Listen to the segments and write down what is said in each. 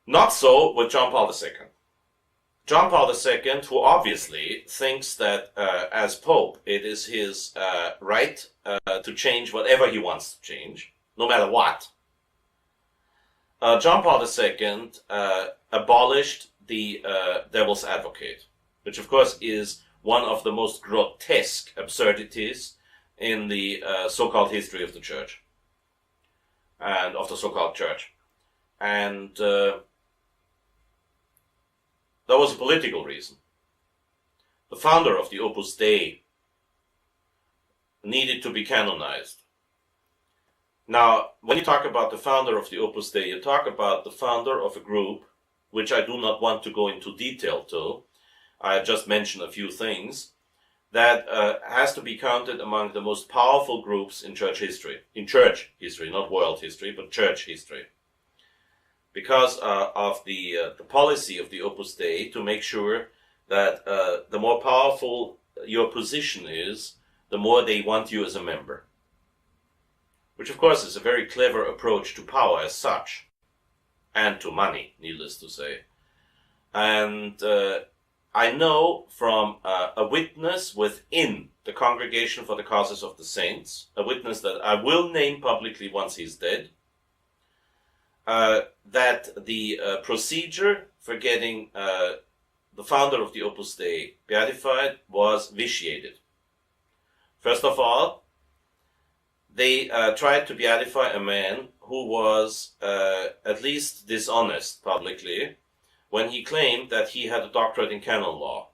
Not so with John Paul II. John Paul II, who obviously thinks that as Pope, it is his right to change whatever he wants to change, no matter what. John Paul II abolished the devil's advocate, which of course is one of the most grotesque absurdities in the so-called history of the Church and of the so-called Church. And there was a political reason. The founder of the Opus Dei needed to be canonized. Now, when you talk about the founder of the Opus Dei, you talk about the founder of a group, which I do not want to go into detail to. I just mentioned a few things, that has to be counted among the most powerful groups in church history. In church history, not world history, but church history. Because of the policy of the Opus Dei to make sure that the more powerful your position is, the more they want you as a member. Which of course is a very clever approach to power as such, and to money, needless to say. And I know from a witness within the Congregation for the Causes of the Saints, a witness that I will name publicly once he's dead, that the procedure for getting the founder of the Opus Dei beatified was vitiated. First of all, they tried to beatify a man who was at least dishonest publicly when he claimed that he had a doctorate in canon law.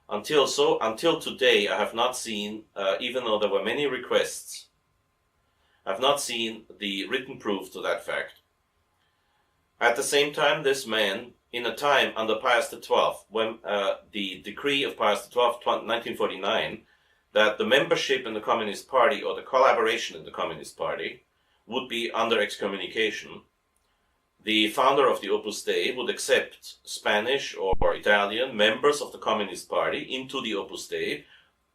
Until today, I have not seen, even though there were many requests, I have not seen the written proof to that fact. At the same time, this man, in a time under Pius XII, when the decree of Pius XII, 1949, that the membership in the Communist Party or the collaboration in the Communist Party would be under excommunication, the founder of the Opus Dei would accept Spanish or Italian members of the Communist Party into the Opus Dei,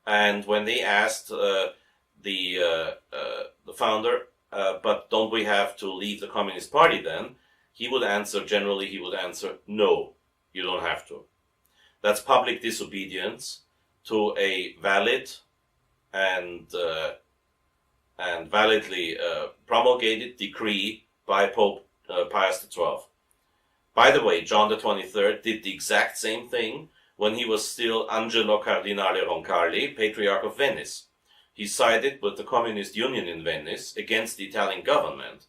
and when they asked the founder, but don't we have to leave the Communist Party then? He would answer, no, you don't have to. That's public disobedience to a valid and validly promulgated decree by Pope Pius XII. By the way, John the 23rd did the exact same thing when he was still Angelo Cardinale Roncalli, Patriarch of Venice. He sided with the Communist Union in Venice against the Italian government.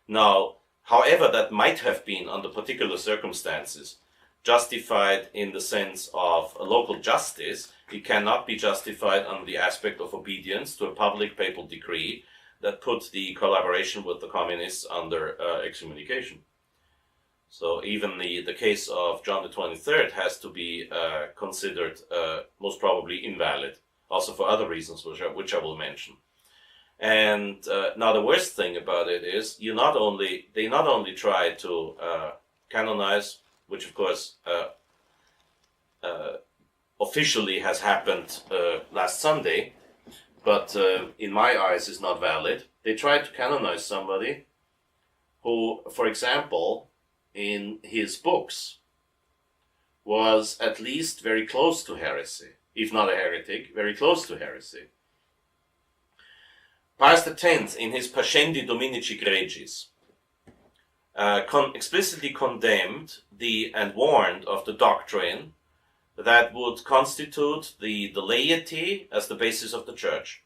Now, however that might have been under particular circumstances justified in the sense of a local justice, it cannot be justified under the aspect of obedience to a public papal decree that put the collaboration with the communists under excommunication. So even the case of John the 23rd has to be considered most probably invalid, also for other reasons which I will mention. And now the worst thing about it is they not only try to canonize, which of course officially has happened last Sunday, but in my eyes is not valid. They tried to canonize somebody who, for example, in his books was at least very close to heresy, if not a heretic, very close to heresy. Pius X, in his Pascendi Dominici Gregis, explicitly condemned and warned of the doctrine that would constitute the laity as the basis of the church.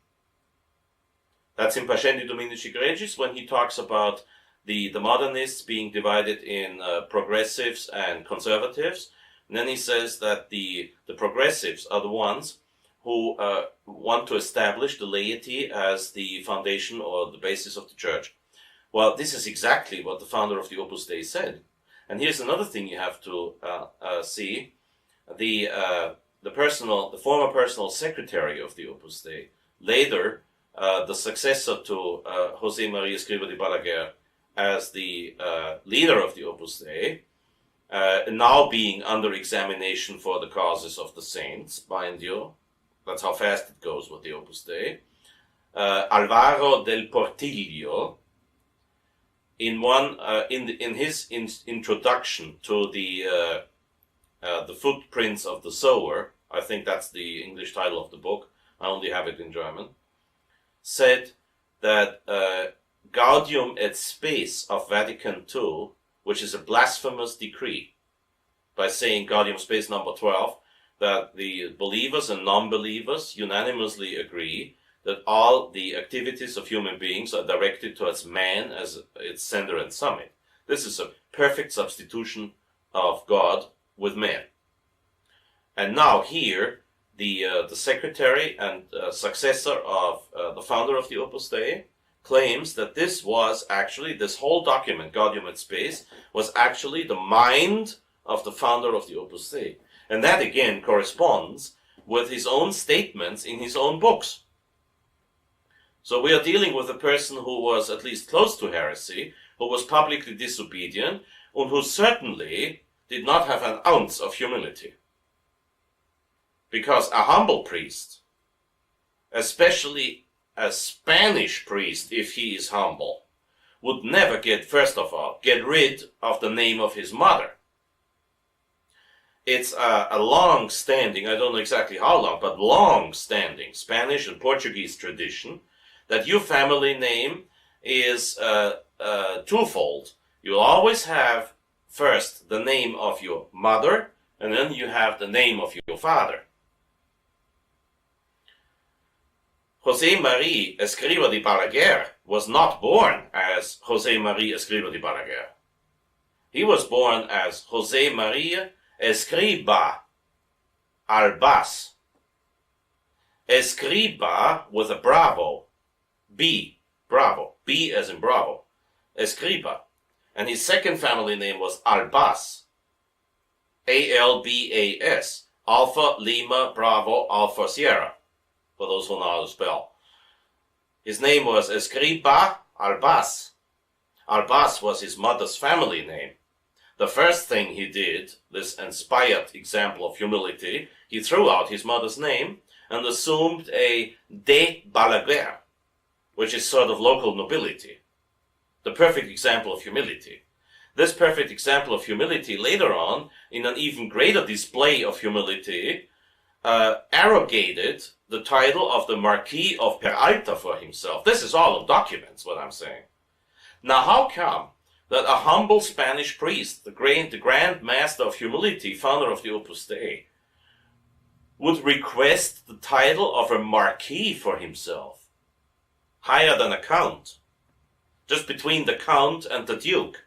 That's in Pascendi Dominici Gregis when he talks about the modernists being divided in progressives and conservatives. And then he says that the progressives are the ones who want to establish the laity as the foundation or the basis of the church. Well, this is exactly what the founder of the Opus Dei said. And here's another thing you have to see. The former personal secretary of the Opus Dei, later the successor to José María Escrivá de Balaguer as the leader of the Opus Dei, now being under examination for the causes of the saints, mind you. That's how fast it goes with the Opus Dei. Alvaro del Portillo, in his introduction to the footprints of the sower, I think that's the English title of the book, I only have it in German, said that Gaudium et Spes of Vatican II, which is a blasphemous decree, by saying Gaudium Spes number 12, that the believers and non-believers unanimously agree that all the activities of human beings are directed towards man as its center and summit. This is a perfect substitution of God with man. And now here, the secretary and successor of the founder of the Opus Dei claims that this was actually, this whole document, Gaudium et Spes, was actually the mind of the founder of the Opus Dei. And that again corresponds with his own statements in his own books. So we are dealing with a person who was at least close to heresy, who was publicly disobedient, and who certainly did not have an ounce of humility. Because a humble priest, especially a Spanish priest, if he is humble, would never first of all, get rid of the name of his mother. It's a long-standing, I don't know exactly how long, but long-standing Spanish and Portuguese tradition that your family name is twofold. You'll always have first the name of your mother, and then you have the name of your father. José María Escrivá de Balaguer was not born as José María Escrivá de Balaguer. He was born as José María Escrivá Albás. Escrivá with a bravo. B, bravo. B as in bravo. Escrivá. And his second family name was Albás. A-L-B-A-S. Alpha, Lima, Bravo, Alpha, Sierra. For those who know how to spell. His name was Escrivá Albás. Albás was his mother's family name. The first thing he did, this inspired example of humility, he threw out his mother's name and assumed a de Balaguer, which is sort of local nobility. The perfect example of humility. This perfect example of humility later on, in an even greater display of humility, arrogated the title of the Marquis of Peralta for himself. This is all in documents, what I'm saying. Now how come that a humble Spanish priest, the Grand Master of Humility, founder of the Opus Dei, would request the title of a Marquis for himself, higher than a Count, just between the Count and the Duke?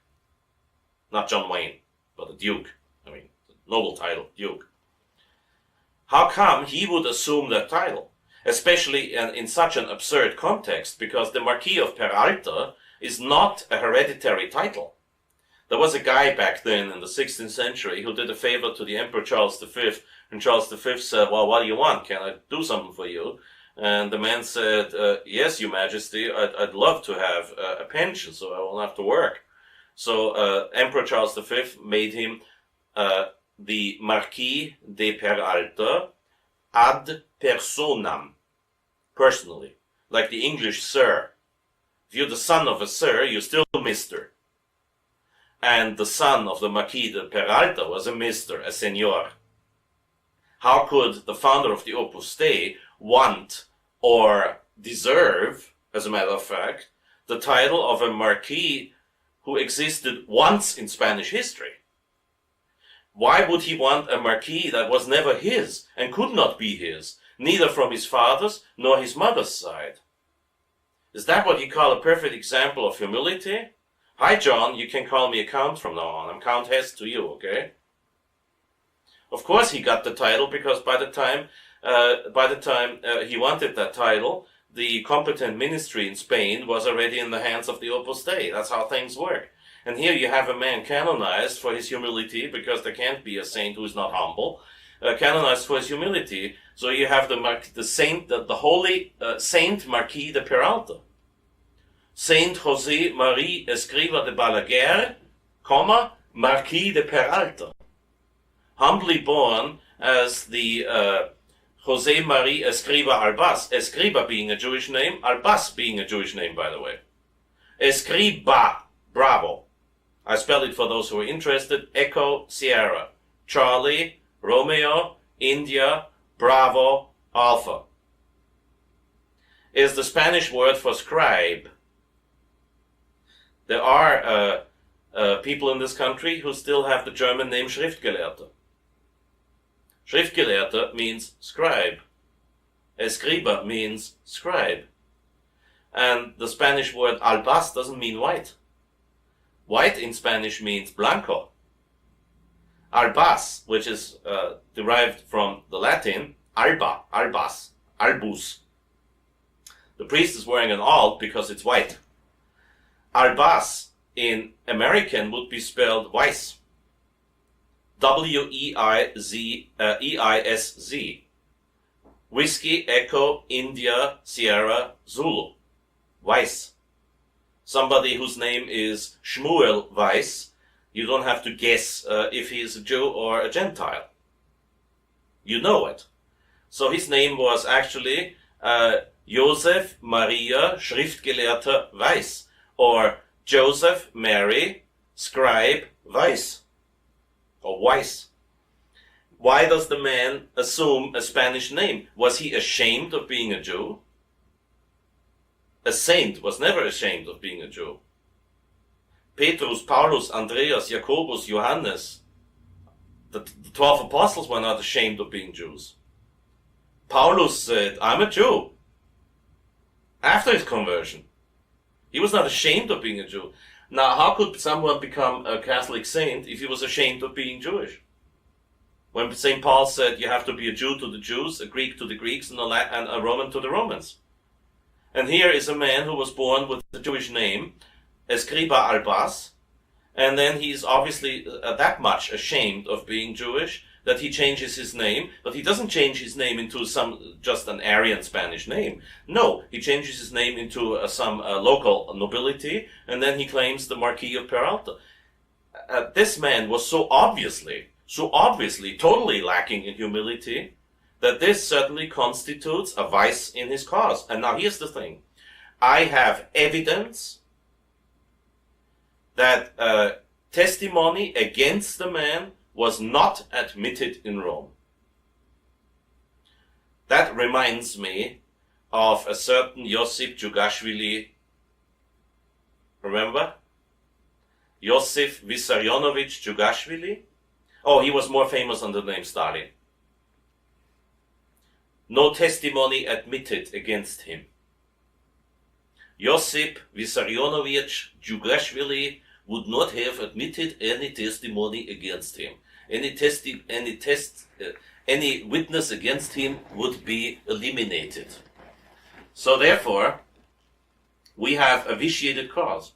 Not John Wayne, but the Duke. I mean, the noble title, Duke. How come he would assume that title? Especially in such an absurd context, because the Marquis of Peralta is not a hereditary title. There was a guy back then in the 16th century who did a favor to the Emperor Charles V, and Charles V said, well, what do you want? Can I do something for you? And the man said, yes, Your Majesty, I'd love to have a pension, so I won't have to work. So Emperor Charles V made him the Marquis de Peralta ad personam, personally, like the English sir. If you're the son of a sir, you're still Mr. And the son of the Marquis de Peralta was a Mr., a Senor. How could the founder of the Opus Dei want or deserve, as a matter of fact, the title of a Marquis who existed once in Spanish history? Why would he want a Marquis that was never his and could not be his, neither from his father's nor his mother's side? Is that what you call a perfect example of humility? Hi, John, you can call me a Count from now on. I'm Count Hess to you, okay? Of course he got the title because by the time he wanted that title, the competent ministry in Spain was already in the hands of the Opus Dei. That's how things work. And here you have a man canonized for his humility, because there can't be a saint who is not humble, canonized for his humility. So you have the holy Saint Marquis de Peralta. Saint José María Escrivá de Balaguer, Marquis de Peralta. Humbly born as the José María Escrivá Albás, Escrivá being a Jewish name, Albás being a Jewish name, by the way. Escrivá Bravo. I spell it for those who are interested. Echo, Sierra. Charlie, Romeo, India, Bravo, Alpha. Is the Spanish word for scribe. There are people in this country who still have the German name Schriftgelehrter. Schriftgelehrter means scribe. Escriba means scribe. And the Spanish word albas doesn't mean white. White in Spanish means blanco. Albas, which is derived from the Latin alba, albas, albus. The priest is wearing an alb because it's white. Albas in American would be spelled Weiss. W-E-I-S-Z. Whiskey, Echo, India, Sierra, Zulu. Weiss. Somebody whose name is Shmuel Weiss, you don't have to guess if he is a Jew or a Gentile. You know it. So his name was actually Joseph Maria Schriftgelehrter Weiss, or Joseph Mary Scribe Weiss, or Weiss. Why does the man assume a Spanish name? Was he ashamed of being a Jew? A saint was never ashamed of being a Jew. Petrus, Paulus, Andreas, Jacobus, Johannes, the 12 apostles were not ashamed of being Jews. Paulus said, I'm a Jew. After his conversion. He was not ashamed of being a Jew. Now, how could someone become a Catholic saint if he was ashamed of being Jewish? When St. Paul said you have to be a Jew to the Jews, a Greek to the Greeks, and a Roman to the Romans. And here is a man who was born with the Jewish name, Escriba albas, and then he's obviously that much ashamed of being Jewish that he changes his name, but he doesn't change his name into just an Aryan Spanish name. No, he changes his name into some local nobility, and then he claims the Marquis of Peralta. This man was so obviously totally lacking in humility that this certainly constitutes a vice in his cause. And now here's the thing. I have evidence that testimony against the man was not admitted in Rome. That reminds me of a certain Josip Djugashvili. Remember? Josip Vissarionovich Djugashvili? Oh, he was more famous under the name Stalin. No testimony admitted against him. Josip Vissarionovich Djugashvili would not have admitted any testimony against him. Any witness against him would be eliminated. So therefore, we have a vitiated cause.